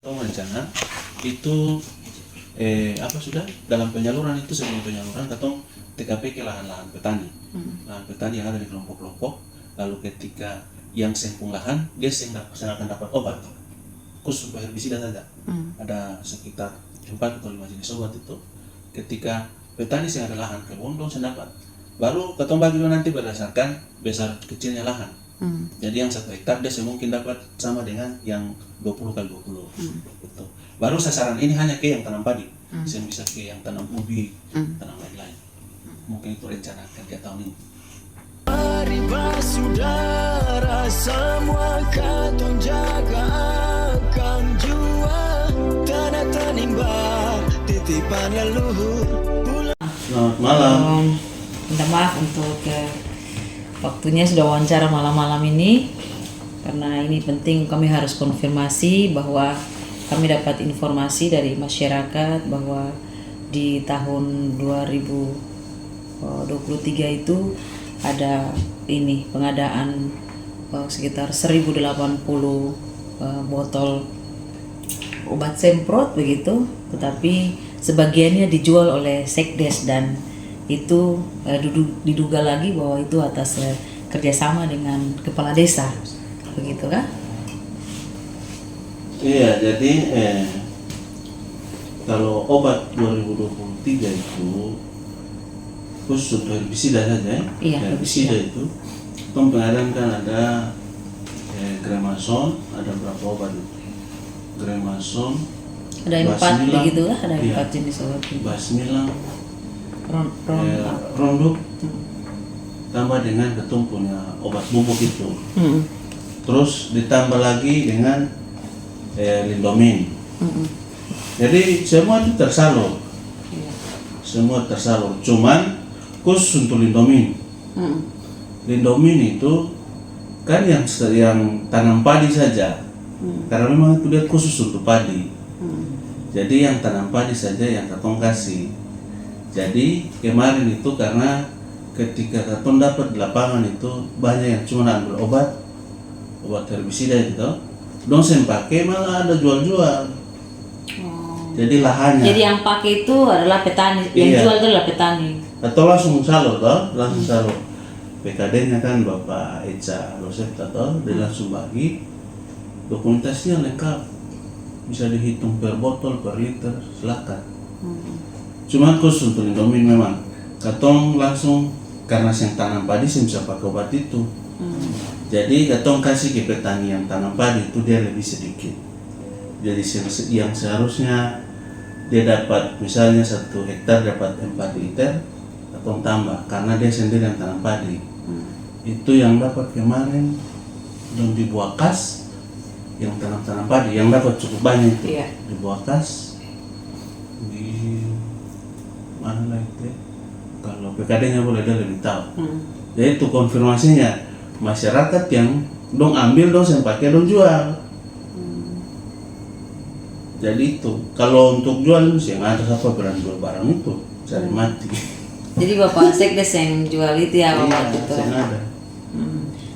Atau rencana itu apa sudah dalam penyaluran itu sebelum penyaluran katong TKP ke lahan-lahan petani, lahan petani yang ada di kelompok-kelompok. Lalu ketika yang sempung lahan dia akan dapat obat khusus untuk herbisida saja. Ada sekitar 4 atau 5 jenis obat itu. Ketika petani yang ada lahan kebun dong saya dapat. Baru katong bagi nanti berdasarkan besar kecilnya lahan. Jadi yang 1 hektar dia mungkin dapat sama dengan yang 20 kali 20 gitu. Baru sasaran ini hanya ke yang tanam padi, saya bisa ke yang tanam ubi, tanam lain-lain. Mungkin itu rencana kerja tahun ini. Mari saudara semua katong jaga akan jua tanah tanimba titipan leluhur. Selamat malam. Minta maaf untuk waktunya sudah wawancara malam-malam ini, karena ini penting. Kami harus konfirmasi bahwa kami dapat informasi dari masyarakat bahwa di tahun 2023 itu ada ini pengadaan sekitar 1080 botol obat semprot begitu, tetapi sebagiannya dijual oleh Sekdes dan itu diduga lagi bahwa itu atas kerjasama dengan kepala desa, begitu kan? Iya, jadi kalau obat 2023 itu khusus untuk herbisida saja ya. Iya, herbisida itu pengadaan kan ada Gremason, ada berapa obat itu? Gremason, Ada 4 begitu lah, ada 4 jenis obat. Basmilang, Roundup. Roundup, tambah dengan ketum punya obat bubuk itu. Terus ditambah lagi dengan Lindomin. Jadi semua itu tersalur. Semua tersalur. Cuman khusus untuk Lindomin. Lindomin itu kan yang tanam padi saja. Karena memang itu dia khusus untuk padi. Jadi yang tanam padi saja yang katong kasih. Jadi kemarin itu karena ketika katong dapat di lapangan itu banyak yang cuma ambil obat herbisida itu, dong sen pakai malah ada jual-jual. Jadi lahannya. Jadi yang pakai itu adalah petani, yang jual itu adalah petani. Atau langsung salur toh, langsung salur. PKD-nya kan Bapak Eca Losepta toh, dia langsung bagi. Dokumentasinya lengkap, bisa dihitung per botol, per liter, silakan. Cuma khusus untuk Lindomin memang, katong langsung karena yang tanam padi saya bisa pakai obat itu. Jadi katong kasih ke petani yang tanam padi itu dia lebih sedikit. Jadi yang seharusnya dia dapat misalnya 1 hektar dapat 4 liter, katong tambah karena dia sendiri yang tanam padi. Itu yang dapat kemarin dan di Buakas yang tanam padi yang dapat cukup banyak itu. Di Buakas, di mana lagi itu? Kalau PKD-nya boleh dia lebih tahu. Jadi itu konfirmasinya. Masyarakat yang dong ambil dong yang pakai dong jual. Jadi itu kalau untuk jual sih yang ada siapa berani jual barang itu cari mati. Jadi Bapak Sekdes yang jual itu ya obat itu. Yang ada.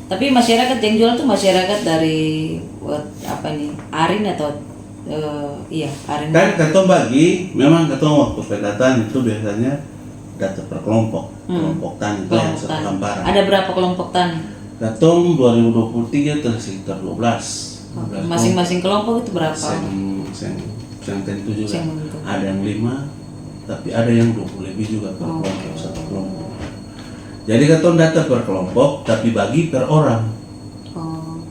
Tapi masyarakat yang jual tuh masyarakat dari apa nih? Arin atau Arin. Kan katong bagi, memang katong waktu pendataan itu biasanya data per kelompok, kelompok tani itu yang satu hamparan. Ada berapa kelompok tani? Katong 2023 telah sekitar 12. Masing-masing kelompok itu berapa? Yang tentu juga ada yang 5, tapi ada yang 20 lebih juga per kelompok, satu kelompok. Jadi katong data per kelompok, tapi bagi per orang.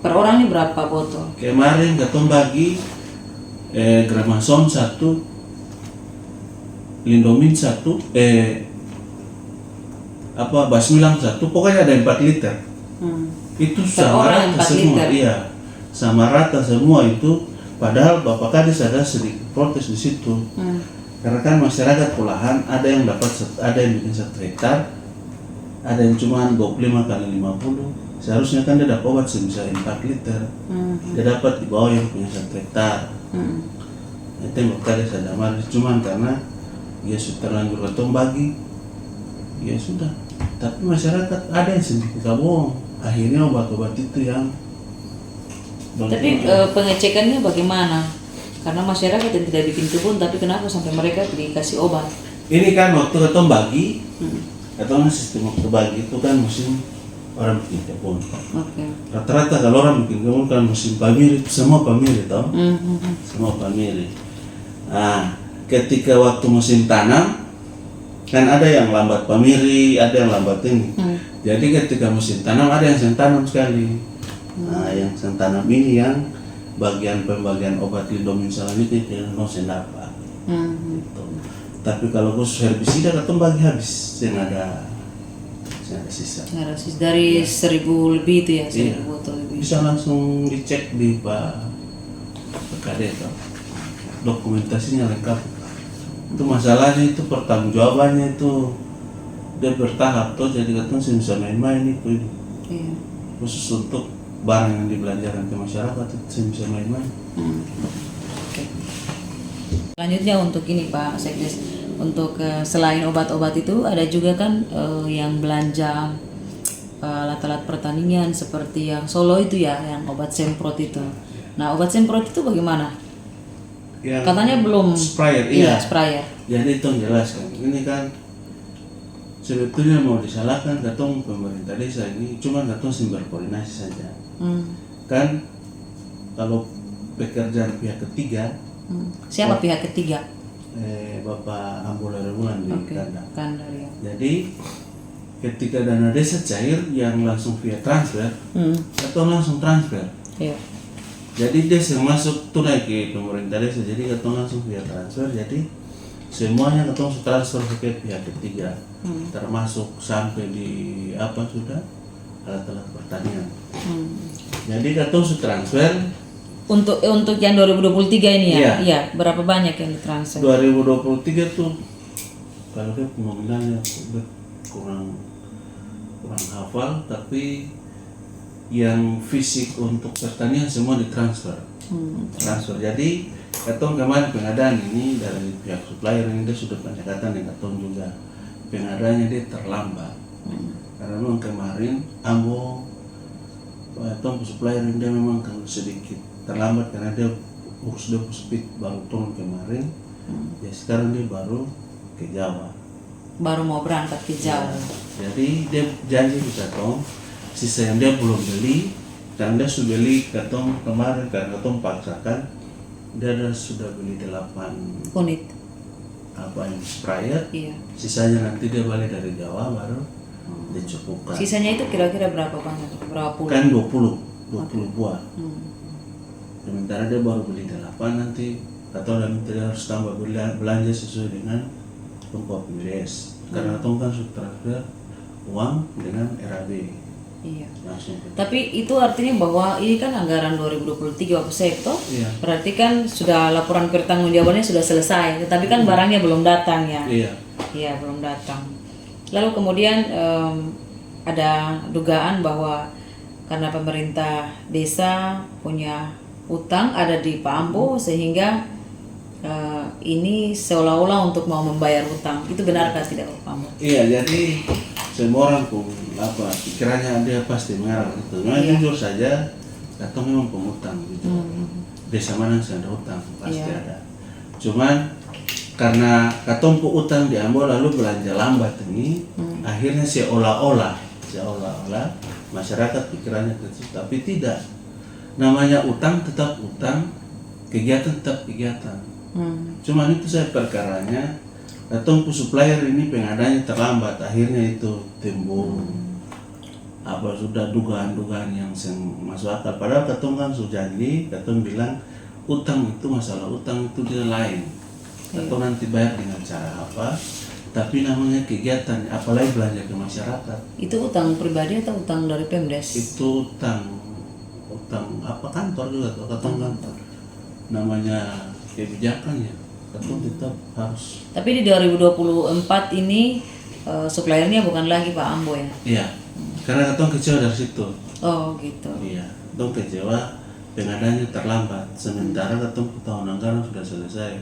Per orang ini berapa botol? Kemarin katong bagi Gremason 1, Lindomin 1, Basmilang 1, pokoknya ada 4 liter. Itu sama rata semua, iya, sama rata semua itu. Padahal Bapak Kades ada sedikit protes di situ, karena kan masyarakat pulahan ada yang dapat, ada yang bikin 1 hektar, ada yang cuma 25 kali 50. Seharusnya kan dia dapat obat sebisa 4 liter, dia dapat di bawah yang punya 1 hektar. Itu yang Bapak Kades ada marah, cuma karena ya sudah terlanjur katong bagi, ya sudah. Tapi masyarakat ada yang sedikit bohong. Akhirnya obat-obat itu yang Tapi pengecekannya bagaimana? Karena masyarakat yang tidak bikin kebun, tapi kenapa sampai mereka dikasih obat? Ini kan waktu ketong bagi, ketong sistem waktu bagi itu kan musim orang bikin kebun. Oke. Rata-rata kalau orang bikin kebun kan musim pamiri, semua pamiri toh, semua pamiri. Nah, ketika waktu musim tanam, kan ada yang lambat pamiri, ada yang lambat ini. Jadi ketika musim tanam ada yang sen tanam sekali. Nah, yang sen tanam ini yang bagian pembagian obat Lidomin selanjutnya itu no sen dapat. Gitu. Tapi kalau khusus herbisida ketemu bagi habis, sen ada sisa. Ada sih dari 1000 lebih itu ya, 1000 Iya. botol lebih. Bisa langsung dicek di Pak PKD toh. Dokumentasinya lengkap. Itu masalahnya itu pertanggungjawabannya itu dia bertahap tuh, jadi katanya bisa main-main itu Iya. khusus untuk barang yang dibelanjakan ke masyarakat itu bisa main-main. Oke. Selanjutnya untuk ini Pak Sekdes, untuk selain obat-obat itu ada juga kan yang belanja alat-alat pertanian seperti yang Solo itu ya, yang obat semprot itu. Nah obat semprot itu bagaimana? Yang Katanya belum sprayer, iya sprayer. Jadi itu jelaskan ini kan sebetulnya mau disalahkan katong pemerintah desa ini, cuma katong sih berkoordinasi saja. Kan kalau pekerjaan pihak ketiga, Siapa pihak ketiga? Bapak Ambola Rebulan di Oke. Kandang. Kandang ya. Jadi ketika dana desa cair yang langsung via transfer, katong langsung transfer. Iya. Jadi desa masuk tunai ke pemerintah desa, jadi katong langsung via transfer. Jadi semuanya katong transfer ke pihak ketiga, termasuk sampai di apa sudah alat-alat pertanian. Jadi katong transfer Untuk yang 2023 ini ya? Iya. Iya. Berapa banyak yang ditransfer? 2023 tuh kalau dia nominalnya kurang hafal, tapi yang fisik untuk pertanian semua ditransfer. Transfer. Jadi katong kemarin pengadaan ini dari pihak supplier ini dia sudah pendekatan dengan katong juga. Pengadaannya dia terlambat. Karena memang kemarin Ambo katong supplier ini dia memang kan sedikit terlambat karena dia urus speed baru turun kemarin. Ya sekarang dia baru ke Jawa. Baru mau berangkat ke Jawa. Jadi dia janji ke katong sisa yang dia belum beli, karena dia sudah beli katong kemarin karena katong paksakan dia sudah beli 8 Unit. apa yang sprayer. Iya. Sisanya nanti dia balik dari Jawa baru dicukupkan. Sisanya itu kira-kira berapa banyak? Berapa puluh? Kan 20 buah. Sementara dia baru beli 8 nanti atau nanti dia harus tambah belanja sesuai dengan pemkop PBS. Karena katong kan sudah transfer uang dengan RAB. Iya. Langsung ke Tapi itu artinya bahwa ini kan anggaran 2023 Bapak Sekto. Iya. Berarti kan sudah laporan pertanggungjawabannya sudah selesai, tetapi kan barangnya belum datang ya. Iya. Iya, belum datang. Lalu kemudian ada dugaan bahwa karena pemerintah desa punya utang ada di Pak Ambo sehingga ini seolah-olah untuk mau membayar utang. Itu benarkah tidak Pak Ambo? Iya, jadi semua orang pun apa pikirannya dia pasti mengarah itu. Memang jujur saja, katong memang pengutang gitu. Desa mana yang ada utang pasti ada. Cuman karena katong utang di Ambo lalu belanja lambat ini, akhirnya seolah-olah masyarakat pikirannya kecil, tapi tidak. Namanya utang tetap utang, kegiatan tetap kegiatan. Cuman itu saya perkaranya katong supplier ini pengadanya terlambat, akhirnya itu timbul apa sudah dugaan-dugaan yang masuk akal. Padahal katong kan sudah janji, katong bilang utang itu masalah utang itu dia lain. Katong nanti bayar dengan cara apa? Tapi namanya kegiatan, apalagi belanja ke masyarakat. Itu utang pribadi atau utang dari Pemdes? Itu utang apa kantor juga atau katong kantor. Namanya kebijakannya, katong tetap harus. Tapi di 2024 ini suppliernya bukan lagi Pak Ambo ya? Iya, karena katong kecewa dari situ. Oh gitu. Iya, katong kecewa pengadanya terlambat. Sementara katong tahun anggaran sudah selesai.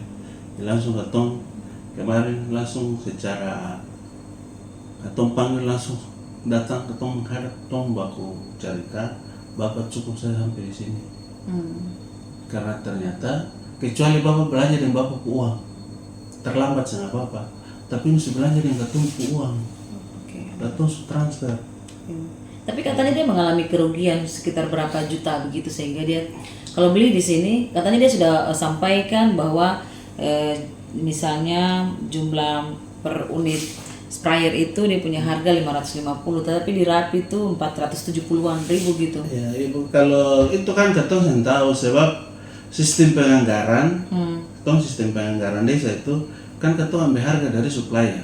Langsung katong kemarin langsung secara katong panggil langsung datang katong menghadap katong baku cerita Bapak cukup saya sampai di sini. Karena ternyata kecuali bapak belanja dengan bapak uang, terlambat sangat bapak, tapi mesti belanja dengan katong uang, Oke. katong transfer. Tapi katanya dia mengalami kerugian sekitar berapa juta begitu, sehingga dia kalau beli di sini katanya dia sudah sampaikan bahwa misalnya jumlah per unit sprayer itu dia punya harga 550, tapi di Rappi itu 470-an ribu gitu. Ya ibu, kalau itu kan katong yang tahu sebab sistem penganggaran, katong sistem penganggaran desa itu kan katong ambil harga dari supplier.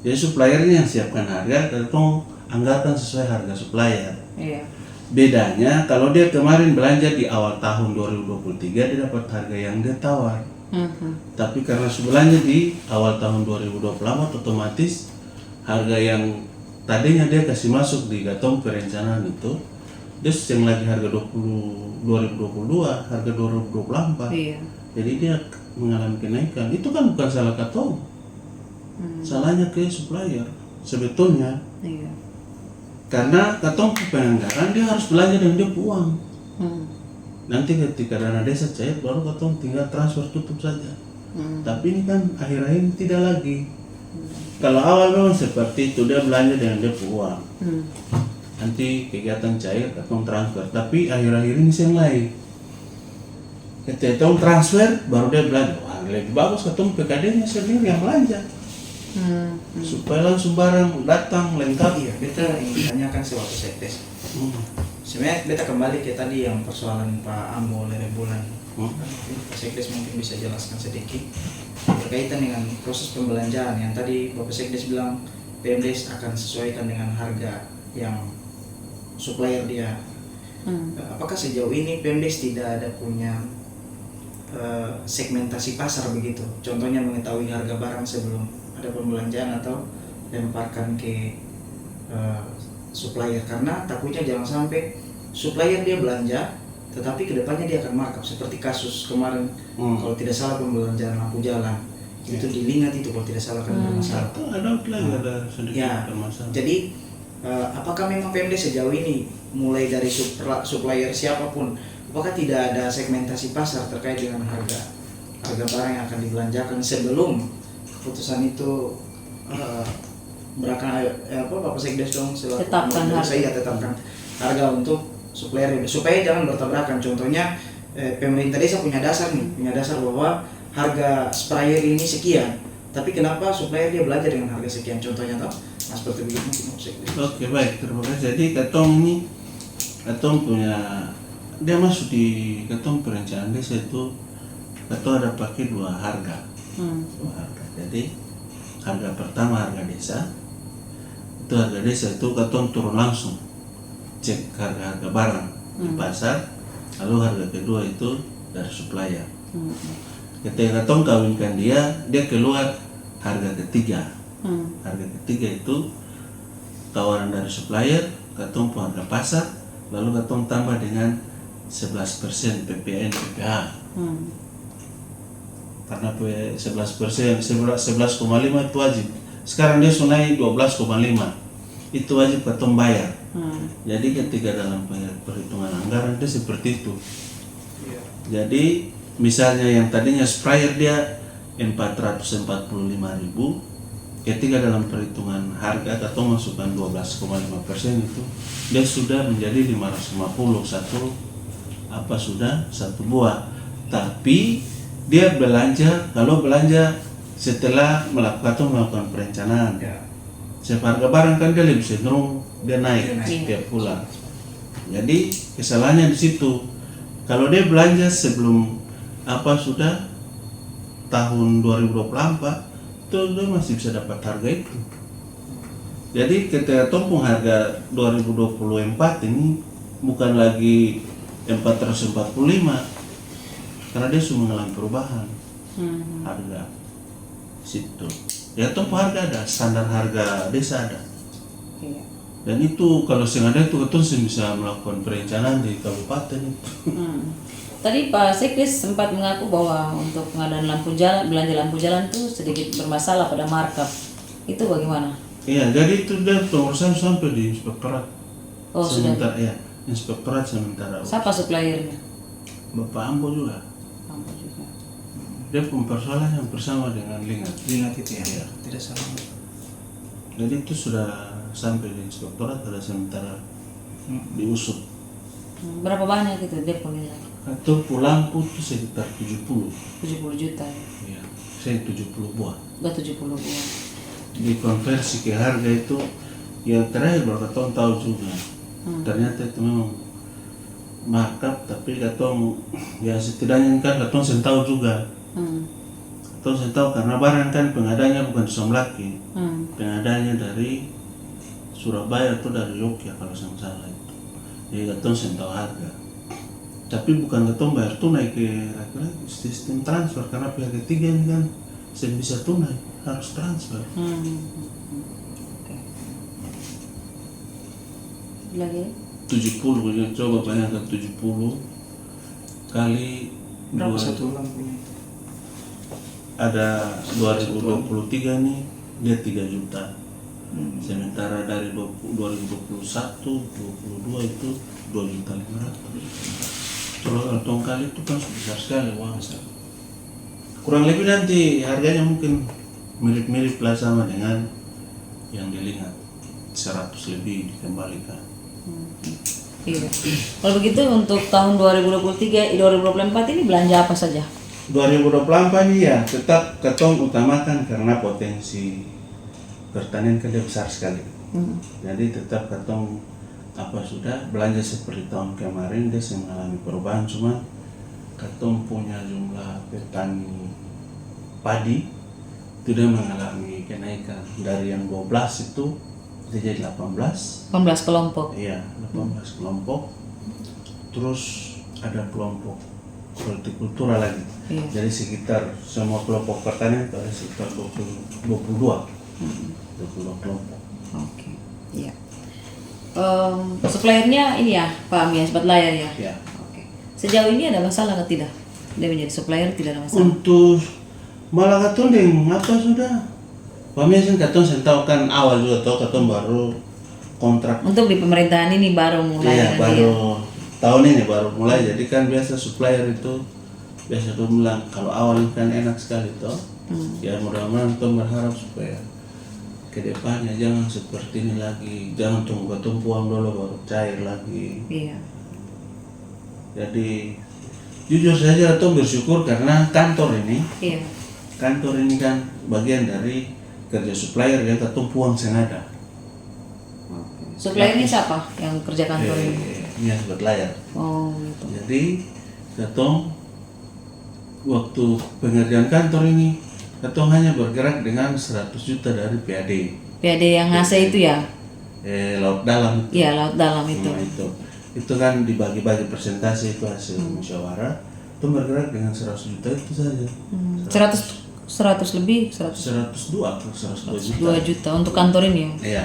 Jadi suppliernya yang siapkan harga, katong anggarkan sesuai harga supplier. Iya. Bedanya kalau dia kemarin belanja di awal tahun 2023 dia dapat harga yang dia tawar. Tapi karena belanja di awal tahun 2024 otomatis harga yang tadinya dia kasih masuk di katong perencanaan itu dia yang lagi harga 2022, harga 2024. Iya. Jadi dia mengalami kenaikan. Itu kan bukan salah katong. Salahnya ke supplier sebetulnya. Iya. Karena katong penganggaran dia harus belanja dengan dia uang. Nanti ketika dana desa cair baru katong tinggal transfer tutup saja. Tapi ini kan akhir-akhir ini tidak lagi. Kalau awal memang seperti itu, dia belanja dengan dia uang. Nanti kegiatan cair katong transfer. Tapi akhir-akhir ini yang lain. Ketika katong transfer baru dia belanja. Wah, lebih bagus katong PKD-nya sendiri yang belanja. Supaya langsung barang datang lengkap. Iya, beta ingin tanyakan sewaktu sekdes. Sebenarnya beta kembali ke tadi yang persoalan Pak Ambo Lerebulan. Pak Sekdes mungkin bisa jelaskan sedikit berkaitan dengan proses pembelanjaan yang tadi Bapak Sekdes bilang PMDes akan sesuaikan dengan harga yang supplier dia. Apakah sejauh ini PMDes tidak ada punya segmentasi pasar begitu? Contohnya mengetahui harga barang sebelum ada pembelanjaan atau lemparkan ke supplier, karena takutnya jangan sampai supplier dia belanja tetapi kedepannya dia akan markup seperti kasus kemarin kalau tidak salah pembelanjaan lampu jalan itu dilingat itu kalau tidak salah kan bermasalah. Ada lagi ada sedikit Ya, bermasalah. jadi apakah memang PMD sejauh ini mulai dari supplier siapapun, apakah tidak ada segmentasi pasar terkait dengan harga barang yang akan dibelanjakan sebelum keputusan itu Bapak Sekdes dong selaku Tetapkan harga. saya tetapkan harga untuk supplier supaya jangan bertabrakan. Contohnya pemerintah desa punya dasar bahwa harga sprayer ini sekian, tapi kenapa supplier dia belajar dengan harga sekian, contohnya toh seperti begitu mungkin. Oke, baik, terima kasih. Jadi katong punya, dia masuk di katong perencanaan desa itu katong ada pakai dua harga. Jadi harga pertama harga desa, itu harga desa itu katong turun langsung cek harga barang di pasar, lalu harga kedua itu dari supplier. Ketika katong kawinkan dia keluar harga ketiga. Harga ketiga itu tawaran dari supplier, katong pun harga pasar, lalu katong tambah dengan 11% PPN PPH. Karena 11%, 11,5 itu wajib. Sekarang dia sunai 12,5. Itu wajib katong bayar. Jadi ketika dalam perhitungan anggaran dia seperti itu. Jadi misalnya yang tadinya sprayer dia 445.000, ketika dalam perhitungan harga katong masukkan 12,5% itu dia sudah menjadi 550 satu buah. Tapi dia belanja, kalau belanja setelah melakukan perencanaan. Sebab harga barang kan dia lebih cenderung dia naik setiap bulan. Jadi kesalahannya di situ. Kalau dia belanja sebelum sudah tahun 2024, itu dia masih bisa dapat harga itu. Jadi ketika tompong harga 2024 ini bukan lagi 445, karena dia sudah mengalami perubahan harga situ. Ya tompong harga ada, standar harga desa ada. Dan itu kalau sengaja itu katong bisa melakukan perencanaan di kabupaten itu. Tadi Pak Sekdes sempat mengaku bahwa untuk pengadaan lampu jalan, belanja lampu jalan itu sedikit bermasalah pada markup. Itu bagaimana? Iya, jadi itu dia pengurusan sampai di inspektorat. Oh, sementara, ya, inspektorat sementara. Siapa suppliernya? Bapak Ambo juga. Ambo juga. Dia pun persoalan yang bersama dengan Lingat. Ingat itu ya, Iya. tidak salah. Jadi itu sudah sampai di inspektorat, ada sementara diusut. Berapa banyak itu depo nilai? Atau pulang itu sekitar 70. 70 juta ya. Iya, saya 70 buah. Udah 70 buah. Dikonversi ke harga itu yang terakhir baru katong tahu juga. Ternyata itu memang markup, tapi katong ya setidaknya kan katong sen tahu juga. Katong sen tahu karena barang kan pengadanya bukan Somlaki. Pengadanya dari Surabaya atau dari Yogyakarta kalau saya salah itu. Jadi katong sen tahu harga. Tapi bukan katong bayar tunai ke laki-laki, sistem transfer karena pihak ketiga ini kan sen bisa tunai, harus transfer. Oke. Lagi? 70, ya, coba bayangkan 70 kali Berapa dua- satu lampunya? ada 2023 nih dia 3 juta. Sementara dari 2021, 22 itu 2.500.000. Kalau kantong kali itu kan besar sekali uang. Kurang lebih nanti harganya mungkin mirip-mirip lah sama dengan yang dilihat, 100 lebih dikembalikan. Iya. Kalau begitu untuk tahun 2023, 2024 ini belanja apa saja? 2024 ini ya tetap ketong utamakan karena potensi pertanian kan dia besar sekali. Jadi tetap ketong sudah belanja seperti tahun kemarin dia mengalami perubahan, cuma ketong punya jumlah petani padi itu dia mengalami kenaikan dari yang 12 itu jadi 18. 18 kelompok. Iya, 18 kelompok. Terus ada kelompok hortikultura lagi. Iya. Jadi sekitar semua kelompok pertanian itu ada sekitar 22 kelompok. Oke. Iya. Suppliernya ini ya, Pak Ami, Sobat Layar ya. Ya. Oke. Sejauh ini ada masalah atau tidak? Dia menjadi supplier tidak ada masalah. Untuk malah katong deng apa sudah? Pemiasan katong sentau kan awal juga toh katong baru kontrak. Untuk di pemerintahan ini baru mulai. Iya, nanti baru tahun ini baru mulai. Jadi kan biasa supplier itu biasa tuh bilang kalau awal kan enak sekali toh. Ya mudah-mudahan katong berharap supaya kedepannya jangan seperti ini lagi, jangan tunggu tumpuan dulu baru cair lagi. Iya. Jadi jujur saja katong bersyukur karena kantor ini Iya. kan bagian dari kerja supplier yang katong puang senada. Supplier ini siapa yang kerja kantor ini? Ini Sobat Layar. Oh, gitu. Jadi katong waktu pengerjaan kantor ini katong hanya bergerak dengan 100 juta dari PAD. PAD yang ngasih itu ya? Laut dalam. Iya, laut dalam itu. Nah, itu kan dibagi-bagi persentase itu hasil musyawarah. Itu bergerak dengan 100 juta itu saja. 100 lebih, 102 atau 102 juta. 2 juta untuk kantor ini ya? Iya.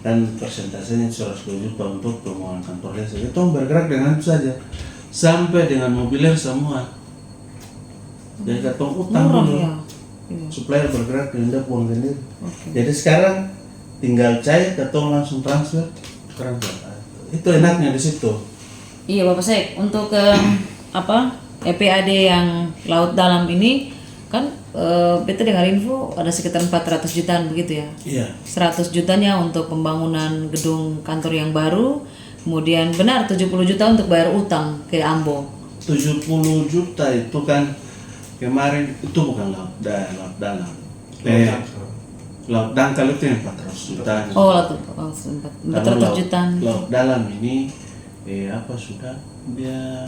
Dan persentasenya 110 juta untuk pembangunan kantor desa. Itu bergerak dengan itu saja. Sampai dengan mobiler semua. Jadi katong utang Murah dulu. ya? Iya. Supplier bergerak dengan dia uang sendiri. Jadi sekarang tinggal cair, katong langsung transfer. Itu enaknya di situ. Iya Bapak Sek, untuk PAD yang laut dalam ini kan beta dengar info ada sekitar 400 jutaan begitu ya? Iya. 100 jutanya untuk pembangunan gedung kantor yang baru, kemudian benar 70 juta untuk bayar utang ke Ambo. 70 juta itu kan kemarin itu bukan laut dalam. Laut dangkal itu yang 400 juta. Oh, laut Kalau 400 jutaan. laut dalam ini sudah dia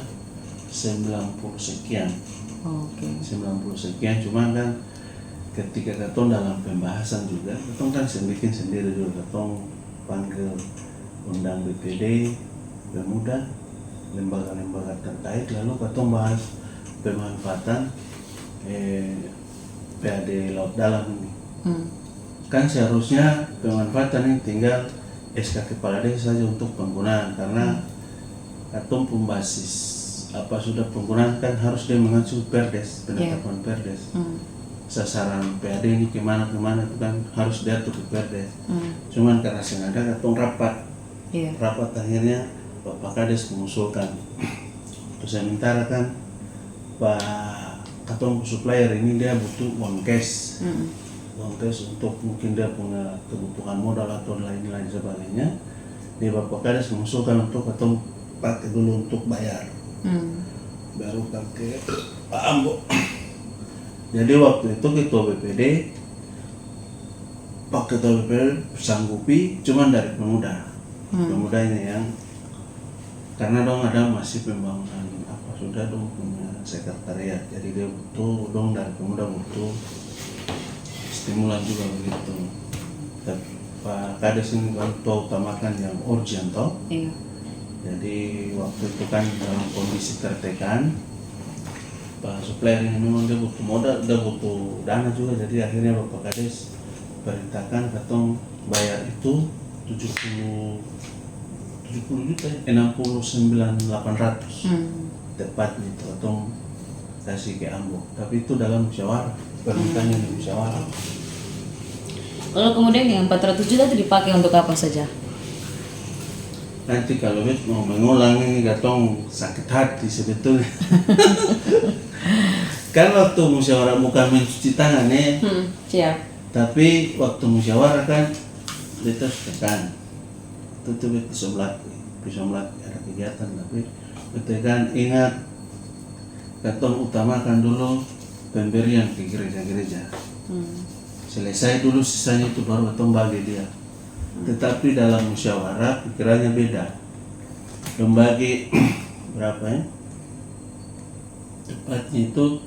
90 sekian. Oke. 90 sekian, cuma kan ketika katong dalam pembahasan juga katong kan bikin sendiri juga, katong panggil undang BPD, Pemuda, lembaga-lembaga terkait, lalu katong bahas pemanfaatan PAD laut dalam ini. Kan seharusnya pemanfaatan ini tinggal SK Kepala Desa saja untuk penggunaan, karena katong pembasis sudah penggunaan kan harus dia mengacu Perdes, penetapan Perdes. Sasaran PAD ini kemana itu kan harus diatur di Perdes. Cuman karena sengaja katong rapat akhirnya Bapak Kades mengusulkan Untuk sementara kan Pak katong supplier ini dia butuh uang cash. Uang cash untuk mungkin dia punya kebutuhan modal atau lain-lain sebagainya. Dia Bapak Kades mengusulkan untuk katong pakai dulu untuk bayar. Baru pakai Pak Ambo. Jadi waktu itu ketua BPD Pak ketua BPD sanggupi cuman dari pemuda. Pemudanya yang karena dong ada masih pembangunan apa sudah dong punya sekretariat, jadi dia butuh dong dari pemuda butuh stimulan juga begitu. Tapi Pak Kades ini kan utamakan yang urgent toh. Iya. Jadi waktu itu kan dalam kondisi tertekan, Pak supplier ini memang dia butuh modal, dia butuh dana juga. Jadi akhirnya Bapak Kades perintahkan katong bayar itu 70 juta, 69.800 tepatnya itu katong kasih ke Ambo. Tapi itu dalam musyawarah, permintaannya di musyawarah. Kalau kemudian yang 400 juta itu dipakai untuk apa saja? Nanti kalau mau mengulang ini katong sakit hati sebetulnya. Kan waktu musyawarah bukan mencuci tangan ya. Siap. Tapi waktu musyawarah kan kita tekan. Itu bisa melatih ada kegiatan, tapi kita kan ingat katong utamakan dulu pemberian ke gereja-gereja. Selesai dulu sisanya itu baru katong bagi dia. Tetapi dalam musyawarah pikirannya beda. Membagi berapa ya? Tepatnya itu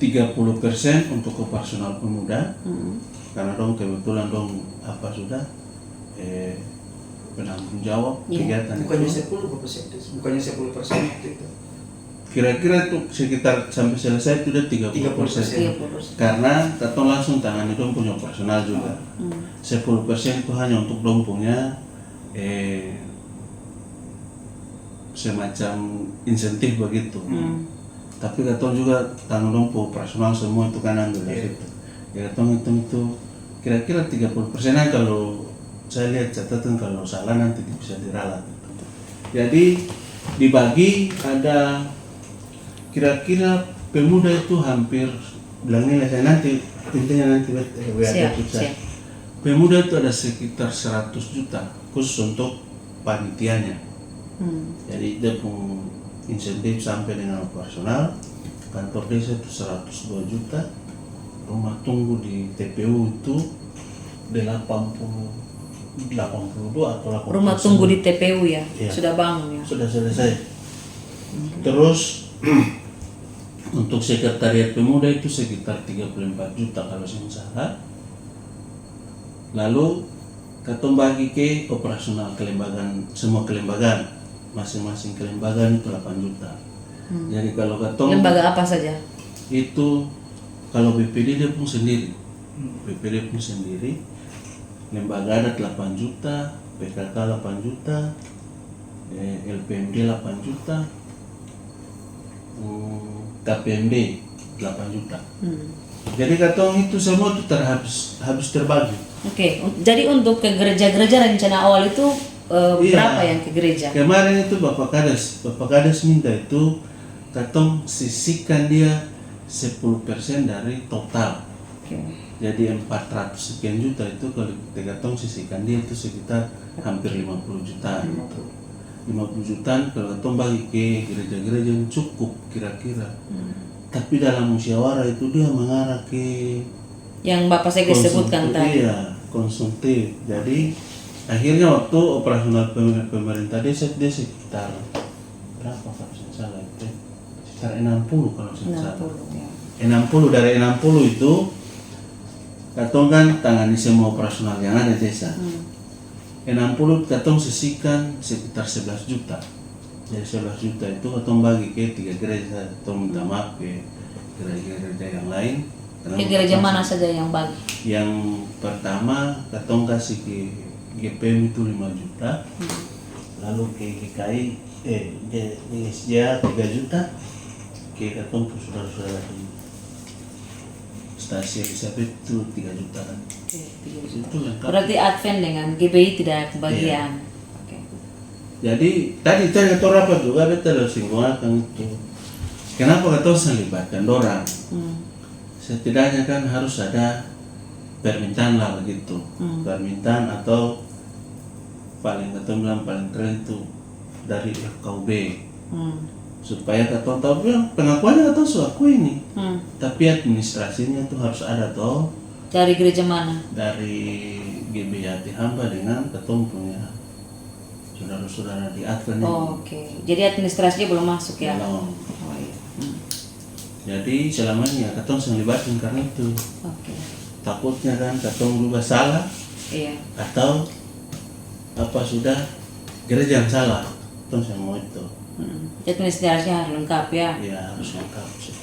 30% untuk operasional pemuda. Karena dong kebetulan dong apa sudah penanggung jawab kegiatan Bukannya itu. 10 Bapak Sekdes, bukannya 10% waktu itu. Kira-kira tuh sekitar sampai selesai itu udah 30%. 30%. Karena katong langsung tangani dong punya operasional juga. 10% itu hanya untuk dong punya semacam insentif begitu. Tapi katong juga tanggung dong operasional semua itu kan ambil dari situ. Ya katong itu kira-kira 30%-an kalau saya lihat catatan, kalau salah nanti bisa diralat. Jadi dibagi ada kira-kira pemuda itu hampir bilang nilai saya nanti intinya nanti Siap. pemuda itu ada sekitar 100 juta khusus untuk panitianya. Jadi dia punya insentif sampai dengan operasional. Kantor desa itu 102 juta. Rumah tunggu di TPU itu 82 atau 89. Rumah tunggu di TPU ya, Iya. sudah bangun ya. Sudah selesai. Terus untuk sekretariat pemuda itu sekitar 34 juta kalau saya salah. Lalu katong bagi ke operasional kelembagaan, semua kelembagaan, masing-masing kelembagaan itu 8 juta. Jadi kalau katong Lembaga apa saja? itu kalau BPD dia pun sendiri, BPD pun sendiri, lembaga adat 8 juta, PKK 8 juta, LPMD 8 juta, KPMD 8 juta. Jadi katong itu semua itu habis terbagi. Oke, jadi untuk ke gereja-gereja rencana awal itu berapa yang ke gereja? Kemarin itu Bapak Kades minta itu katong sisihkan dia 10% dari total. Oke. Jadi 400 sekian juta itu kalau kita katong sisihkan dia itu sekitar hampir 50 jutaan. 50 jutaan kalau katong bagi ke gereja-gereja yang cukup kira-kira. Tapi dalam musyawarah itu dia mengarah ke Yang Bapak saya sebutkan tadi. Iya, konsumtif. Jadi akhirnya waktu operasional pemerintah desa dia sekitar berapa kalau saya salah itu? Sekitar 60 kalau saya salah. 60 ya. 60 dari 60 itu katong kan tangani semua operasional yang ada desa. 60 katong sisihkan sekitar 11 juta. Jadi 11 juta itu katong bagi ke 3 gereja. Katong minta maaf ke gereja-gereja yang lain. Ke gereja mana saja yang bagi? Yang pertama katong kasih ke GPM itu 5 juta. Lalu ke GKI GSJ 3 juta. Ke katong saudara-saudara di Stasi Elizabeth itu 3 juta kan. Itu lengkap. Berarti Advent dengan GBI tidak kebagian. Oke. Jadi tadi kita rapat juga beta udah singgung akan itu. Kenapa kita harus melibatkan orang? Setidaknya kan harus ada permintaan lah begitu. Permintaan atau paling kita bilang paling keren itu dari FKUB. Supaya kita tahu pengakuannya kita harus akui ini. Tapi administrasinya itu harus ada toh. Dari gereja mana? Dari GBHT Hamba dengan ketum punya saudara-saudara di Advent ini. Oh, oke. Jadi administrasinya belum masuk ya? Belum. Oh iya. Jadi selama ini ya ketong libatin karena itu. Oke. Takutnya kan ketong berubah salah Iya. atau apa sudah gereja yang salah. Ketong mau itu. Administrasinya harus lengkap ya? Ya harus lengkap sih.